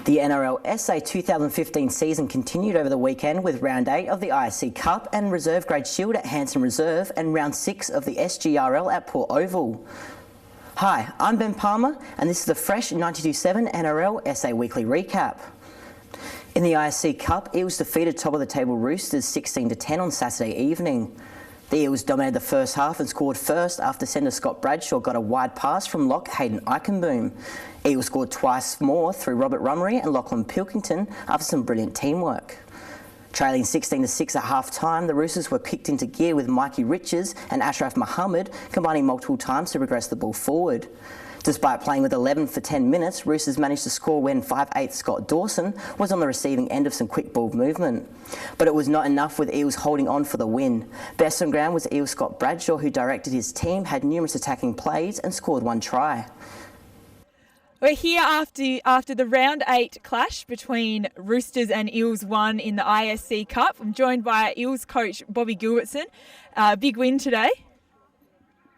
The NRL SA 2015 season continued over the weekend with Round 8 of the ISC Cup and Reserve Grade Shield at Hanson Reserve and Round 6 of the SGRL at Port Oval. Hi, I'm Ben Palmer and this is the fresh 92.7 NRL SA Weekly Recap. In the ISC Cup, Eels defeated top of the table Roosters 16-10 on Saturday evening. The Eels dominated the first half and scored first after centre Scott Bradshaw got a wide pass from lock Hayden Eichenboom. Eels scored twice more through Robert Rummery and Lachlan Pilkington after some brilliant teamwork. Trailing 16-6 at half-time, the Roosters were kicked into gear with Mikey Richards and Ashraf Mohammed combining multiple times to progress the ball forward. Despite playing with 11 for 10 minutes, Roosters managed to score when 5'8" Scott Dawson was on the receiving end of some quick ball movement. But it was not enough with Eels holding on for the win. Best on ground was Eels Scott Bradshaw, who directed his team, had numerous attacking plays and scored one try. We're here after the Round 8 clash between Roosters and Eels 1 in the ISC Cup. I'm joined by Eels coach Bobby Gilbertson. Big win today.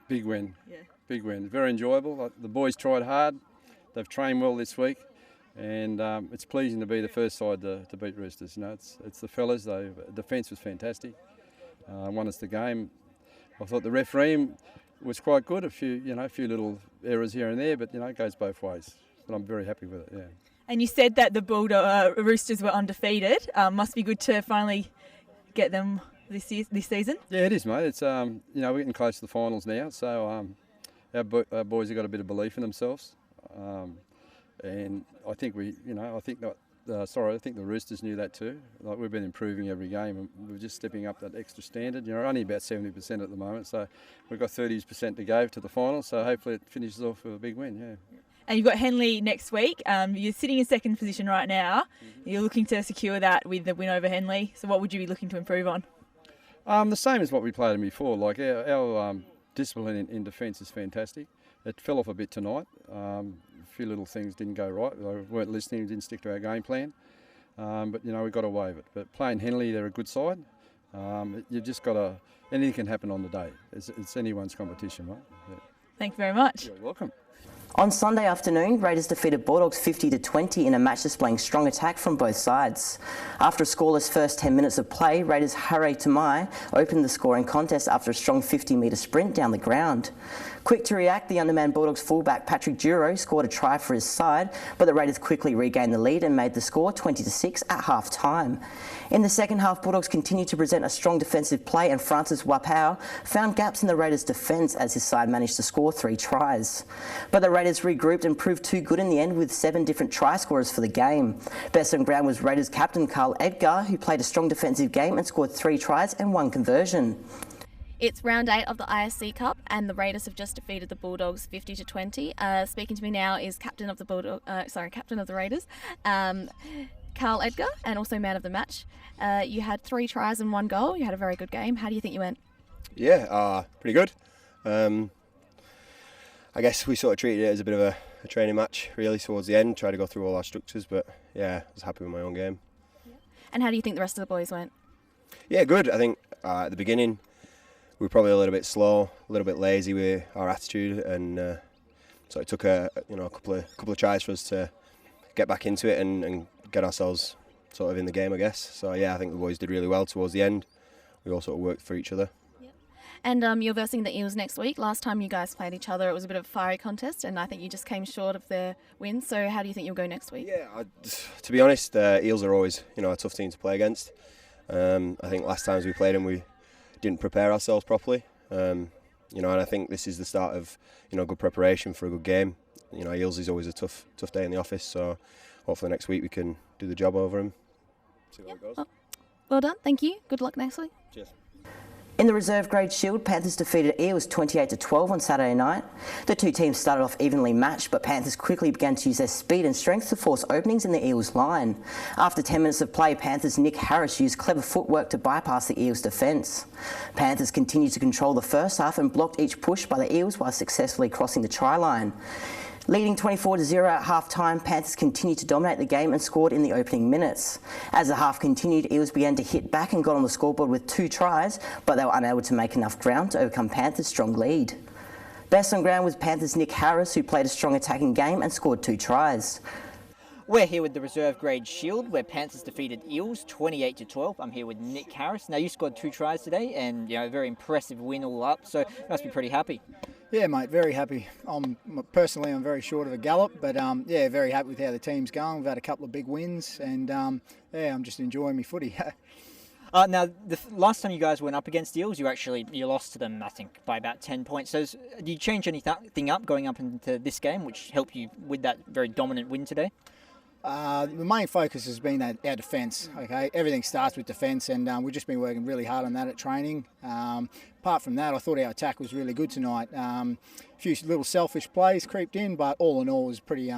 Big win. Yeah. Big win. Very enjoyable. The boys tried hard. They've trained well this week, and it's pleasing to be the first side to beat Roosters. You know, it's the fellas. The defence was fantastic. Won us the game. I thought the refereeing was quite good. A few little errors here and there, but it goes both ways. But I'm very happy with it. Yeah. And you said that the Roosters were undefeated. Must be good to finally get them this season. Yeah, it is, mate. It's we're getting close to the finals now, so. Our boys have got a bit of belief in themselves, and I think I think the Roosters knew that too. Like, we've been improving every game, and we're just stepping up that extra standard. We're only about 70% at the moment, so we've got 30% to go to the final. So hopefully it finishes off with a big win. Yeah. And you've got Henley next week. You're sitting in second position right now. You're looking to secure that with the win over Henley. So what would you be looking to improve on? The same as what we played in before. Like our discipline in defence is fantastic. It fell off a bit tonight. A few little things didn't go right. They weren't listening, didn't stick to our game plan. But we got away with it. But playing Henley, they're a good side. You've just got to. Anything can happen on the day. It's anyone's competition, right? Yeah. Thank you very much. You're welcome. On Sunday afternoon, Raiders defeated Bulldogs 50-20 in a match displaying strong attack from both sides. After a scoreless first 10 minutes of play, Raiders' Harry Tamai opened the scoring contest after a strong 50-metre sprint down the ground. Quick to react, the undermanned Bulldogs fullback Patrick Duro scored a try for his side, but the Raiders quickly regained the lead and made the score 20-6 at half-time. In the second half, Bulldogs continued to present a strong defensive play and Francis Wapau found gaps in the Raiders' defence as his side managed to score 3 tries. But the Raiders regrouped and proved too good in the end with 7 different try scorers for the game. Best on ground was Raiders captain Carl Edgar, who played a strong defensive game and scored 3 tries and 1 conversion. It's round 8 of the ISC Cup and the Raiders have just defeated the Bulldogs 50-20. Speaking to me now is captain of the Raiders, Carl Edgar, and also man of the match. You had 3 tries and 1 goal. You had a very good game. How do you think you went? Yeah, pretty good. I guess we sort of treated it as a bit of a training match really towards the end, tried to go through all our structures, but yeah, I was happy with my own game. Yeah. And how do you think the rest of the boys went? Yeah, good. I think at the beginning we were probably a little bit slow, a little bit lazy with our attitude, and so it took a couple of tries for us to get back into it and get ourselves sort of in the game, I guess. So yeah, I think the boys did really well towards the end. We all sort of worked for each other. Yep. And you're versing the Eels next week. Last time you guys played each other, it was a bit of a fiery contest, and I think you just came short of the win. So how do you think you'll go next week? Yeah, to be honest, Eels are always a tough team to play against. I think last times we played them, we didn't prepare ourselves properly. And I think this is the start of good preparation for a good game. Eels is always a tough day in the office, so hopefully next week we can do the job over him. See how it goes. Well done, thank you. Good luck next week. Cheers. In the Reserve Grade Shield, Panthers defeated Eels 28-12 on Saturday night. The two teams started off evenly matched, but Panthers quickly began to use their speed and strength to force openings in the Eels' line. After 10 minutes of play, Panthers' Nick Harris used clever footwork to bypass the Eels' defence. Panthers continued to control the first half and blocked each push by the Eels while successfully crossing the try line. Leading 24-0 at half-time, Panthers continued to dominate the game and scored in the opening minutes. As the half continued, Eels began to hit back and got on the scoreboard with 2 tries, but they were unable to make enough ground to overcome Panthers' strong lead. Best on ground was Panthers' Nick Harris, who played a strong attacking game and scored 2 tries. We're here with the Reserve Grade Shield, where Panthers defeated Eels 28-12. I'm here with Nick Harris. Now, you scored 2 tries today, and a very impressive win all up. So, you must be pretty happy. Yeah, mate, very happy. I'm very short of a gallop, but very happy with how the team's going. We've had a couple of big wins, and I'm just enjoying my footy. Now, the last time you guys went up against the Eels, you lost to them, I think, by about 10 points. So, did you change anything up going up into this game, which helped you with that very dominant win today? The main focus has been our defence. Okay, everything starts with defence, and we've just been working really hard on that at training. Apart from that, I thought our attack was really good tonight. A few little selfish plays creeped in, but all in all, it was pretty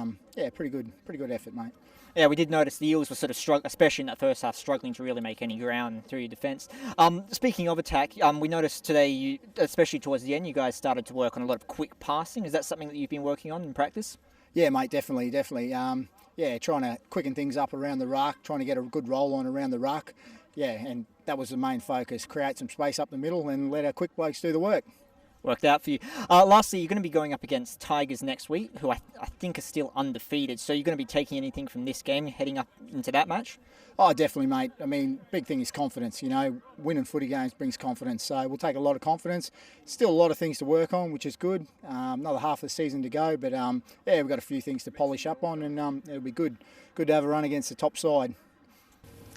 good effort, mate. Yeah, we did notice the Eels were sort of struggling, especially in that first half, struggling to really make any ground through your defence. Speaking of attack, we noticed today, especially towards the end, you guys started to work on a lot of quick passing. Is that something that you've been working on in practice? Yeah, mate, definitely. Trying to quicken things up around the ruck, trying to get a good roll on around the ruck. Yeah, and that was the main focus, create some space up the middle and let our quick blokes do the work. Worked out for you. Lastly, you're going to be going up against Tigers next week, who I think are still undefeated. So you're going to be taking anything from this game heading up into that match? Oh, definitely, mate. I mean, big thing is confidence. Winning footy games brings confidence. So we'll take a lot of confidence. Still a lot of things to work on, which is good. Another half of the season to go. But, we've got a few things to polish up on, and it'll be good to have a run against the top side.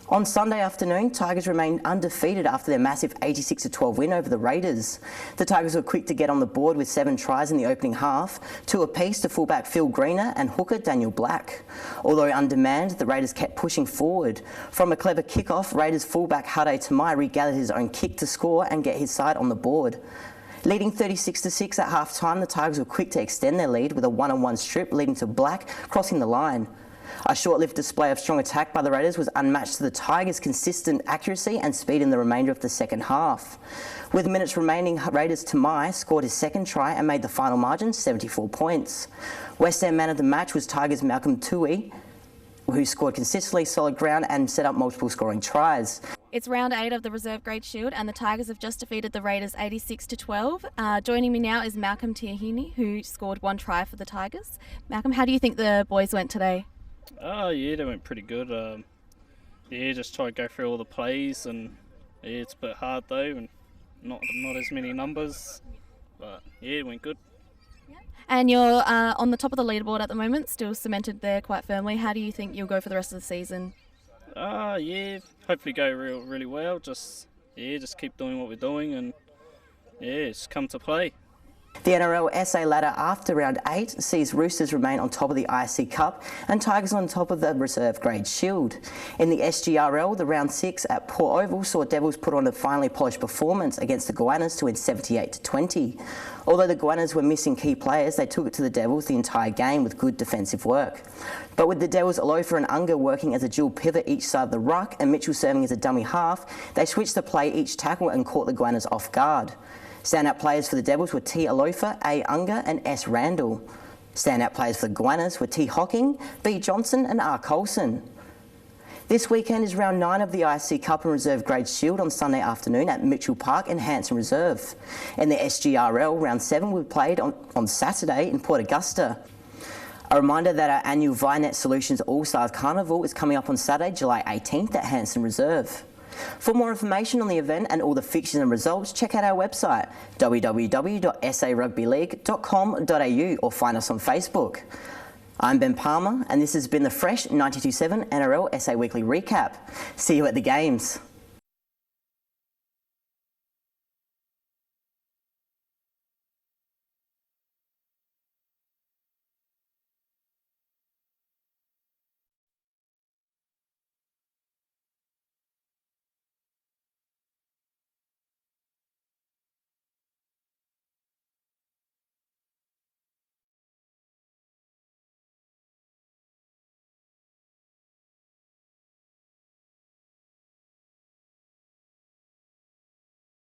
On Sunday afternoon, Tigers remained undefeated after their massive 86-12 win over the Raiders. The Tigers were quick to get on the board with 7 tries in the opening half, 2 apiece to fullback Phil Greener and hooker Daniel Black. Although undermanned, the Raiders kept pushing forward. From a clever kick-off, Raiders fullback Hade Tamai regathered his own kick to score and get his side on the board. Leading 36-6 at half-time, the Tigers were quick to extend their lead with a one-on-one strip leading to Black crossing the line. A short-lived display of strong attack by the Raiders was unmatched to the Tigers' consistent accuracy and speed in the remainder of the second half. With minutes remaining, Raiders Tamai scored his second try and made the final margin 74 points. West End man of the match was Tigers' Malcolm Tui, who scored consistently solid ground and set up multiple scoring tries. It's round 8 of the Reserve Grade Shield, and the Tigers have just defeated the Raiders 86-12. Joining me now is Malcolm Tiahini, who scored 1 try for the Tigers. Malcolm, how do you think the boys went today? They went pretty good. Just try to go through all the plays, and it's a bit hard though, and not as many numbers, but it went good. And you're on the top of the leaderboard at the moment, still cemented there quite firmly. How do you think you'll go for the rest of the season? Hopefully go really well. Just keep doing what we're doing, and just come to play. The NRL SA ladder after round 8 sees Roosters remain on top of the ISC Cup and Tigers on top of the Reserve Grade Shield. In the SGRL, the round 6 at Port Oval saw Devils put on a finely polished performance against the Goannas to win 78-20. Although the Goannas were missing key players, they took it to the Devils the entire game with good defensive work. But with the Devils, Alofa and Unger working as a dual pivot each side of the ruck and Mitchell serving as a dummy half, they switched to play each tackle and caught the Goannas off guard. Standout players for the Devils were T. Alofa, A. Unger and S. Randall. Standout players for the Goannas were T. Hocking, B. Johnson and R. Colson. This weekend is round 9 of the ISC Cup and Reserve Grade Shield on Sunday afternoon at Mitchell Park and Hanson Reserve. In the SGRL, round 7 will be played on Saturday in Port Augusta. A reminder that our annual Vinet Solutions All-Stars Carnival is coming up on Saturday, July 18th at Hanson Reserve. For more information on the event and all the fixtures and results, check out our website www.sarugbyleague.com.au or find us on Facebook. I'm Ben Palmer and this has been the Fresh 92.7 NRL SA Weekly Recap. See you at the games.